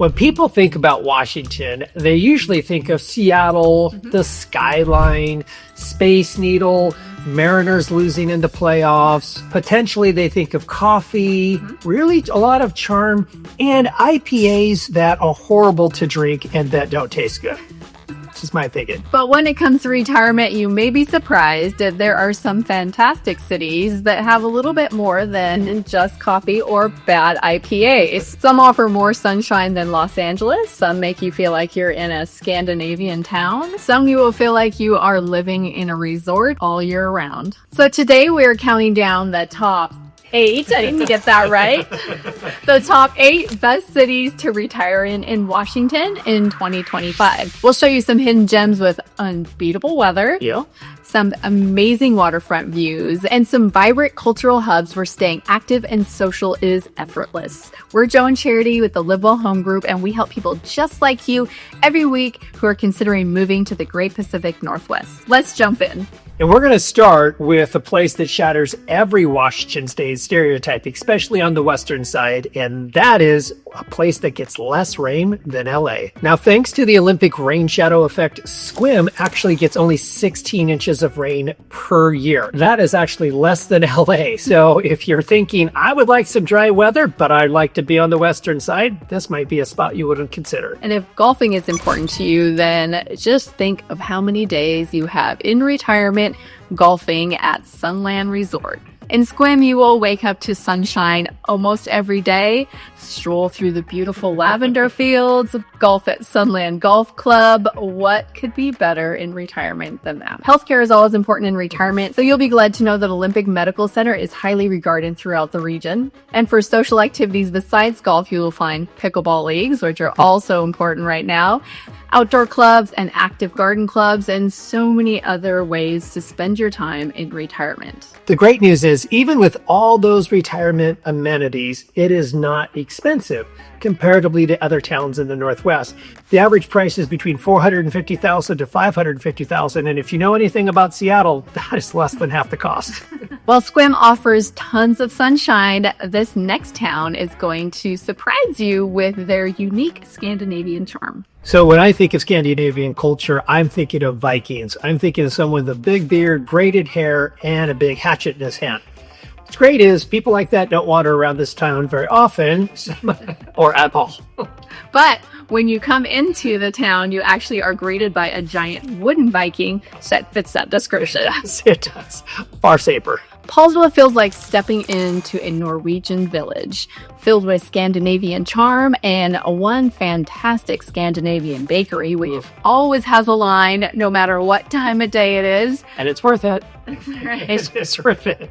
When people think about Washington, they usually think of Seattle, the skyline, Space Needle, Mariners losing in the playoffs. Potentially they think of coffee, really a lot of charm, and IPAs that are horrible to drink and that don't taste good. This is my thinking. But when it comes to retirement, you may be surprised that there are some fantastic cities that have a little bit more than just coffee or bad IPAs. Some offer more sunshine than Los Angeles. Some make you feel like you're in a Scandinavian town. Some you will feel like you are living in a resort all year round. So today we're counting down the top 8, I didn't get that right. The top 8 best cities to retire in Washington in 2025. We'll show you some hidden gems with unbeatable weather, some amazing waterfront views, and some vibrant cultural hubs where staying active and social is effortless. We're Joe and Charity with the Live Well Home Group, and we help people just like you every week who are considering moving to the Great Pacific Northwest. Let's jump in. And we're going to start with a place that shatters every Washington State stereotype, especially on the western side, and that is a place that gets less rain than LA. Now, thanks to the Olympic rain shadow effect, Sequim actually gets only 16 inches of rain per year. That is actually less than LA. So if you're thinking, I would like some dry weather, but I'd like to be on the western side, this might be a spot you wouldn't consider. And if golfing is important to you, then just think of how many days you have in retirement golfing at Sunland Resort. In Sequim, you will wake up to sunshine almost every day, stroll through the beautiful lavender fields, golf at Sunland Golf Club. What could be better in retirement than that? Healthcare is always important in retirement, so you'll be glad to know that Olympic Medical Center is highly regarded throughout the region. And for social activities besides golf, you will find pickleball leagues, which are also important right now, outdoor clubs and active garden clubs, and so many other ways to spend your time in retirement. The great news is, even with all those retirement amenities, it is not expensive comparatively to other towns in the Northwest. The average price is between $450,000 to $550,000, and if you know anything about Seattle, that is less than half the cost. While Sequim offers tons of sunshine, this next town is going to surprise you with their unique Scandinavian charm. So when I think of Scandinavian culture, I'm thinking of Vikings. I'm thinking of someone with a big beard, braided hair, and a big hatchet in his hand. What's great is people like that don't wander around this town very often, or at all. But when you come into the town, you actually are greeted by a giant wooden Viking that fits that description. Yes, it does. Far safer. Poulsbo feels like stepping into a Norwegian village, filled with Scandinavian charm and one fantastic Scandinavian bakery, which always has a line no matter what time of day it is. And it's worth it. Right. It's worth it.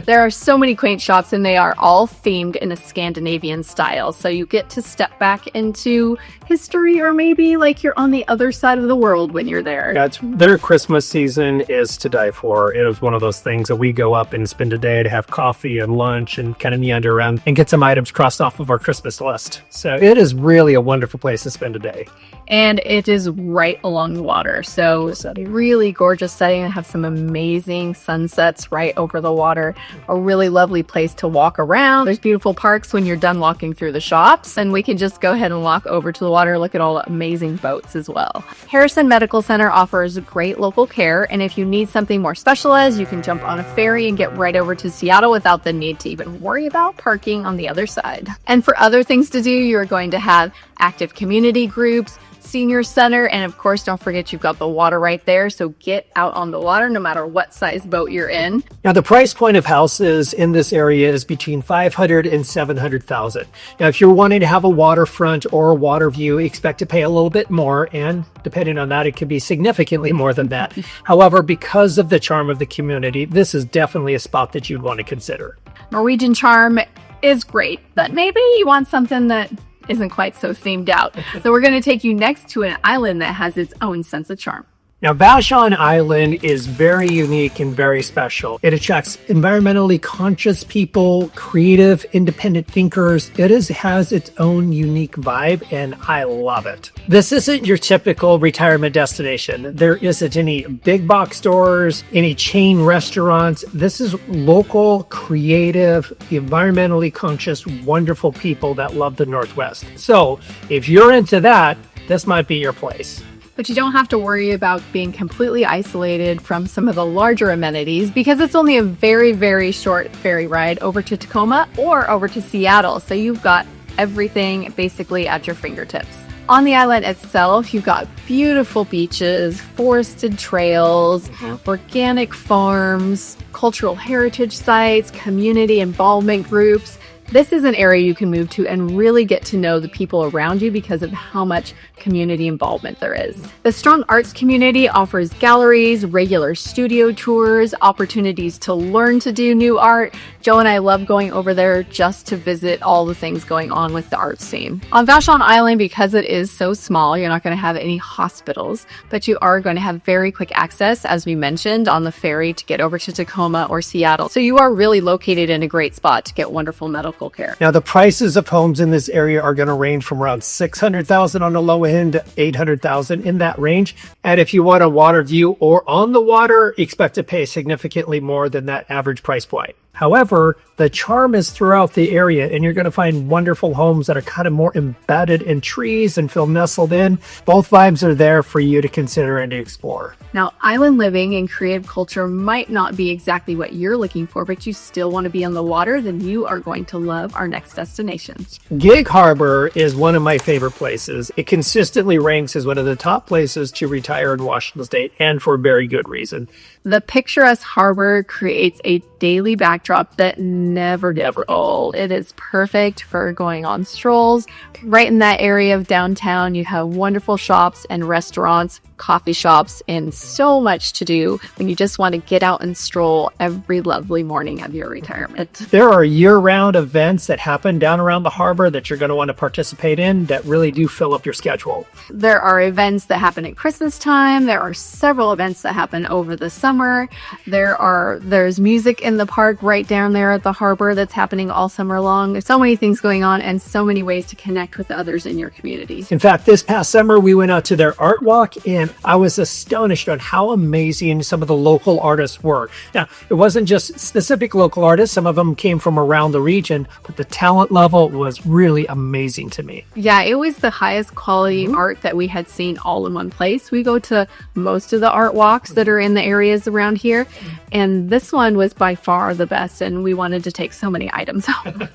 There are so many quaint shops, and they are all themed in a Scandinavian style. So you get to step back into history, or maybe like you're on the other side of the world when you're there. Yeah, their Christmas season is to die for. It is one of those things that we go up and spend a day to have coffee and lunch and kind of meander around and get some items crossed off of our Christmas list. So it is really a wonderful place to spend a day. And it is right along the water. So it's a really gorgeous setting. I have some amazing sunsets right over the water. A really lovely place to walk around. There's beautiful parks when you're done walking through the shops. And we can just go ahead and walk over to the water, look at all the amazing boats as well. Harrison Medical Center offers great local care. And if you need something more specialized, you can jump on a ferry and get right over to Seattle without the need to even worry about parking on the other side. And for other things to do, you're going to have active community groups, senior center, and of course, don't forget you've got the water right there. So get out on the water no matter what size boat you're in. Now, the price point of houses in this area is between $500,000 and $700,000. Now, if you're wanting to have a waterfront or a water view, expect to pay a little bit more, and depending on that, it could be significantly more than that. However, because of the charm of the community, this is definitely a spot that you'd want to consider. Norwegian charm is great, but maybe you want something that isn't quite so themed out. So we're going to take you next to an island that has its own sense of charm. Now, Vashon Island is very unique and very special. It attracts environmentally conscious people, creative, independent thinkers. It has its own unique vibe, and I love it. This isn't your typical retirement destination. There isn't any big box stores, any chain restaurants. This is local, creative, environmentally conscious, wonderful people that love the Northwest. So if you're into that, this might be your place. But you don't have to worry about being completely isolated from some of the larger amenities because it's only a very, very short ferry ride over to Tacoma or over to Seattle. So you've got everything basically at your fingertips. On the island itself, you've got beautiful beaches, forested trails, organic farms, cultural heritage sites, community involvement groups. This is an area you can move to and really get to know the people around you because of how much community involvement there is. The strong arts community offers galleries, regular studio tours, opportunities to learn to do new art. Joe and I love going over there just to visit all the things going on with the art scene. On Vashon Island, because it is so small, you're not going to have any hospitals, but you are going to have very quick access, as we mentioned, on the ferry to get over to Tacoma or Seattle. So you are really located in a great spot to get wonderful medical care. Now, the prices of homes in this area are going to range from around $600,000 on the low end to $800,000 in that range. And if you want a water view or on the water, expect to pay significantly more than that average price point. However, the charm is throughout the area, and you're going to find wonderful homes that are kind of more embedded in trees and feel nestled in. Both vibes are there for you to consider and to explore. Now, island living and creative culture might not be exactly what you're looking for, but you still want to be on the water, then you are going to love our next destination. Gig Harbor is one of my favorite places. It consistently ranks as one of the top places to retire in Washington State, and for very good reason. The picturesque harbor creates a daily backdrop that never gets old. It is perfect for going on strolls. Right in that area of downtown, you have wonderful shops and restaurants, coffee shops, and so much to do when you just want to get out and stroll every lovely morning of your retirement. There are year-round events that happen down around the harbor that you're going to want to participate in that really do fill up your schedule. There are events that happen at Christmas time. There are several events that happen over the summer. There's music in the park right down there at the harbor that's happening all summer long. There's so many things going on and so many ways to connect with others in your community. In fact, this past summer, we went out to their art walk, and I was astonished on how amazing some of the local artists were. Now, it wasn't just specific local artists. Some of them came from around the region, but the talent level was really amazing to me. Yeah, it was the highest quality art that we had seen all in one place. We go to most of the art walks that are in the areas around here, and this one was by far the best, and we wanted to take so many items home.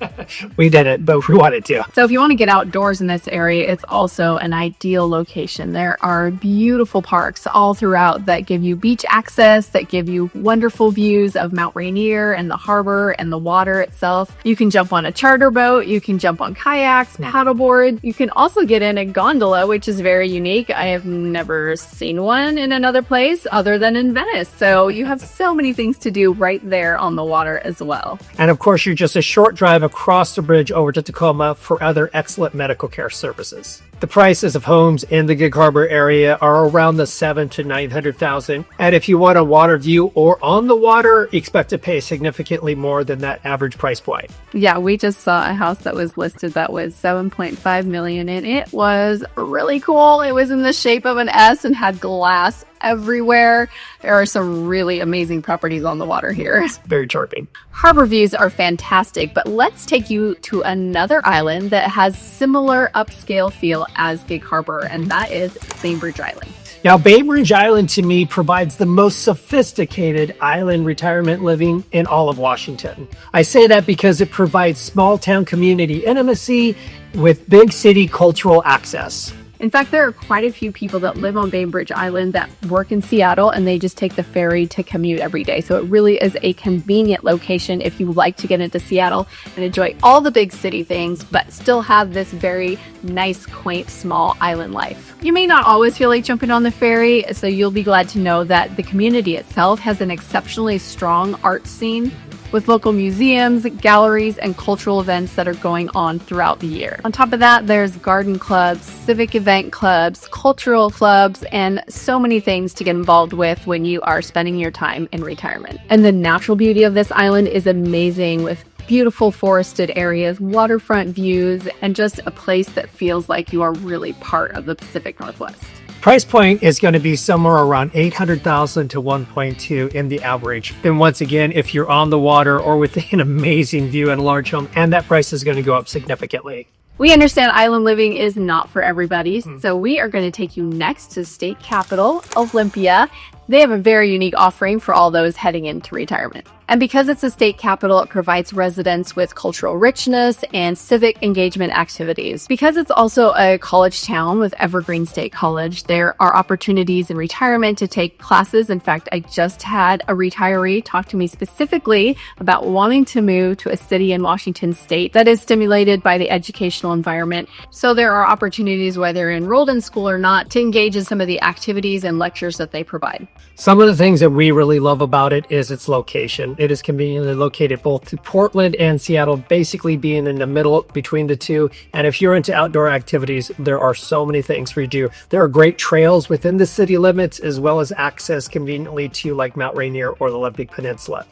We didn't, but we wanted to. So if you want to get outdoors in this area, it's also an ideal location. There are beautiful parks all throughout that give you beach access, that give you wonderful views of Mount Rainier and the harbor and the water itself. You can jump on a charter boat, you can jump on kayaks, paddleboard. You can also get in a gondola, which is very unique. I have never seen one in another place other than in Venice. So you have so many things to do right there on the water as well. And of course, you're just a short drive across the bridge over to Tacoma for other excellent medical care services. The prices of homes in the Gig Harbor area are around the $700,000 to $900,000. And if you want a water view or on the water, expect to pay significantly more than that average price point. Yeah, we just saw a house that was listed that was $7.5 million, and it was really cool. It was in the shape of an S and had glass everywhere. There are some really amazing properties on the water here. It's very charming. Harbor views are fantastic, but let's take you to another island that has similar upscale feel as Gig Harbor, and that is Bainbridge Island. Now, Bainbridge Island to me provides the most sophisticated island retirement living in all of Washington. I say that because it provides small town community intimacy with big city cultural access. In fact, there are quite a few people that live on Bainbridge Island that work in Seattle, and they just take the ferry to commute every day. So it really is a convenient location if you like to get into Seattle and enjoy all the big city things, but still have this very nice, quaint, small island life. You may not always feel like jumping on the ferry, so you'll be glad to know that the community itself has an exceptionally strong art scene. with local museums, galleries, and cultural events that are going on throughout the year. On top of that, there's garden clubs, civic event clubs, cultural clubs, and so many things to get involved with when you are spending your time in retirement. And the natural beauty of this island is amazing, with beautiful forested areas, waterfront views, and just a place that feels like you are really part of the Pacific Northwest. Price point is going to be somewhere around $800,000 to 1.2 in the average. And once again, if you're on the water or with an amazing view and a large home, and that price is going to go up significantly. We understand island living is not for everybody, so we are going to take you next to state capital, Olympia. They have a very unique offering for all those heading into retirement. And because it's a state capital, it provides residents with cultural richness and civic engagement activities. Because it's also a college town with Evergreen State College, there are opportunities in retirement to take classes. In fact, I just had a retiree talk to me specifically about wanting to move to a city in Washington State that is stimulated by the educational environment. So there are opportunities, whether you're enrolled in school or not, to engage in some of the activities and lectures that they provide. Some of the things that we really love about it is its location. It is conveniently located both to Portland and Seattle, basically being in the middle between the two. And if you're into outdoor activities, there are so many things for you to do. There are great trails within the city limits, as well as access conveniently to like Mount Rainier or the Olympic Peninsula.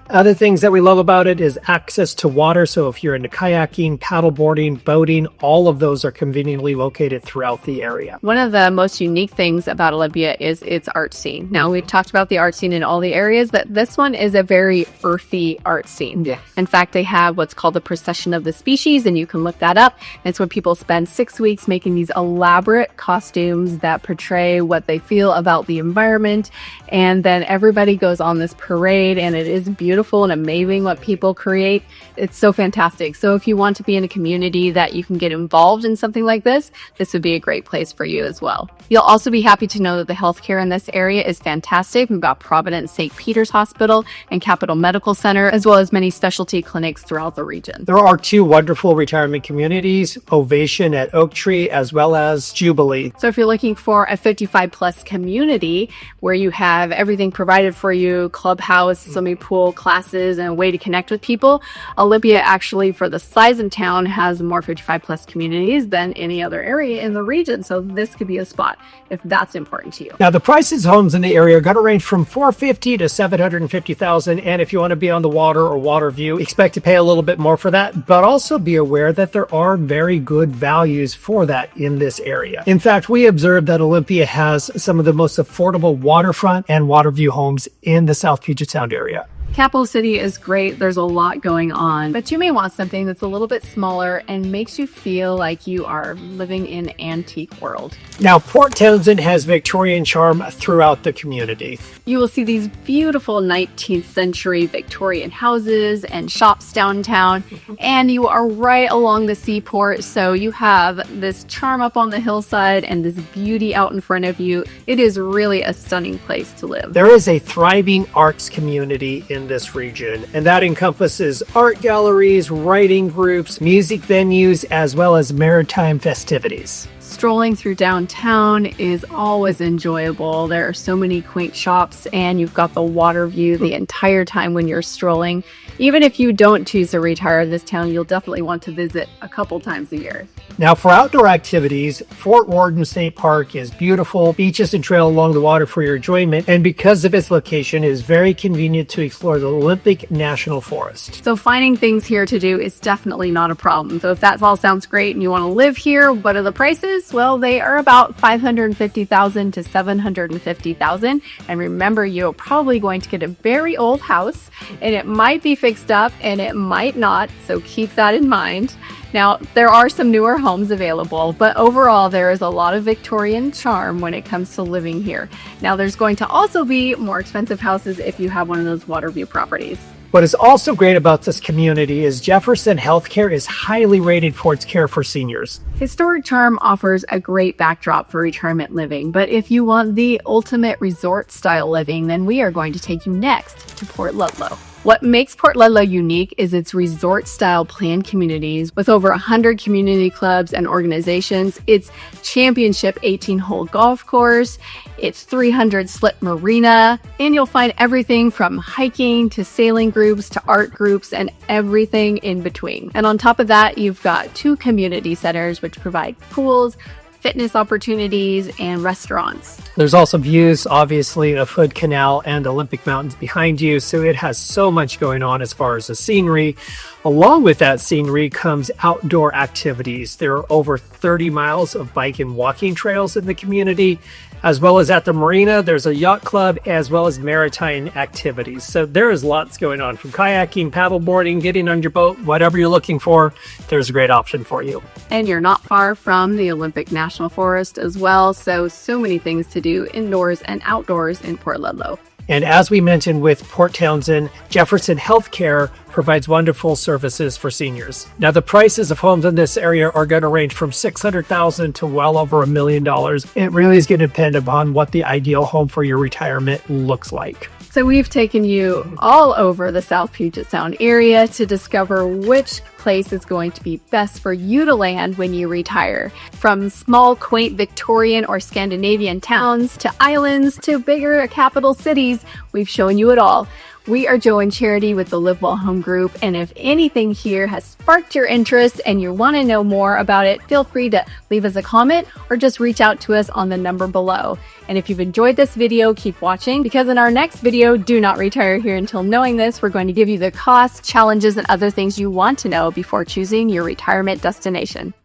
Other things that we love about it is access to water. So if you're into kayaking, paddleboarding, boating, all of those are conveniently located throughout the area. One of the most unique things about Olympia is its art scene. Now, we've talked about the art scene in all the areas, but this one is a very earthy art scene. Yeah. In fact, they have what's called the Procession of the Species, and you can look that up. It's where people spend 6 weeks making these elaborate costumes that portray what they feel about the environment. And then everybody goes on this parade, and it is beautiful and amazing what people create. It's so fantastic. So if you want to be in a community that you can get involved in something like this would be a great place for you as well. You'll also be happy to know that the healthcare in this area is fantastic. We've got Providence St. Peter's Hospital and Capital Medical Center, as well as many specialty clinics throughout the region. There are 2 wonderful retirement communities, Ovation at Oak Tree, as well as Jubilee. So if you're looking for a 55 plus community where you have everything provided for you, clubhouse, swimming pool, classes, and a way to connect with people, Olympia actually, for the size of town, has more 55 plus communities than any other area in the region. So this could be a spot if that's important to you. Now, the prices of homes in the area are going to range from $450,000 to $750,000. And if you want to be on the water or water view, expect to pay a little bit more for that, but also be aware that there are very good values for that in this area. In fact, we observed that Olympia has some of the most affordable waterfront and water view homes in the South Puget Sound area. Capital City is great. There's a lot going on, but you may want something that's a little bit smaller and makes you feel like you are living in an antique world. Now, Port Townsend has Victorian charm throughout the community. You will see these beautiful 19th century Victorian houses and shops downtown, and you are right along the seaport, so you have this charm up on the hillside and this beauty out in front of you. It is really a stunning place to live. There is a thriving arts community in this region, and that encompasses art galleries, writing groups, music venues, as well as maritime festivities. Strolling through downtown is always enjoyable. There are so many quaint shops, and you've got the water view the entire time when you're strolling. Even if you don't choose to retire in this town, you'll definitely want to visit a couple times a year. Now, for outdoor activities, Fort Worden State Park is beautiful. Beaches and trail along the water for your enjoyment, and because of its location, it is very convenient to explore the Olympic National Forest. So finding things here to do is definitely not a problem. So if that all sounds great and you want to live here, what are the prices? Well, they are about $550,000 to $750,000. And remember, you're probably going to get a very old house, and it might be fixed up and it might not. So keep that in mind. Now, there are some newer homes available, but overall, there is a lot of Victorian charm when it comes to living here. Now, there's going to also be more expensive houses if you have one of those water view properties. What is also great about this community is Jefferson Healthcare is highly rated for its care for seniors. Historic charm offers a great backdrop for retirement living, but if you want the ultimate resort-style living, then we are going to take you next to Port Ludlow. What makes Port Ludlow unique is its resort-style planned communities with over 100 community clubs and organizations, its championship 18-hole golf course, its 300-slip marina, and you'll find everything from hiking to sailing groups to art groups and everything in between. And on top of that, you've got 2 community centers which provide pools, fitness opportunities, and restaurants. There's also views, obviously, of Hood Canal and Olympic Mountains behind you, so it has so much going on as far as the scenery. Along with that scenery comes outdoor activities. There are over 30 miles of bike and walking trails in the community, as well as at the marina. There's a yacht club as well as maritime activities. So there is lots going on, from kayaking, paddleboarding, getting on your boat, whatever you're looking for, there's a great option for you. And you're not far from the Olympic National Forest as well, so many things to do indoors and outdoors in Port Ludlow. And as we mentioned with Port Townsend, Jefferson Healthcare provides wonderful services for seniors. Now, the prices of homes in this area are going to range from $600,000 to well over $1 million. It really is going to depend upon what the ideal home for your retirement looks like. So we've taken you all over the South Puget Sound area to discover which place is going to be best for you to land when you retire. From small, quaint Victorian or Scandinavian towns to islands to bigger capital cities, we've shown you it all. We are Joe and Charity with the Live Well Home Group, and if anything here has sparked your interest and you want to know more about it, feel free to leave us a comment or just reach out to us on the number below. And if you've enjoyed this video, keep watching, because in our next video, Do Not Retire Here Until Knowing This, we're going to give you the costs, challenges, and other things you want to know before choosing your retirement destination.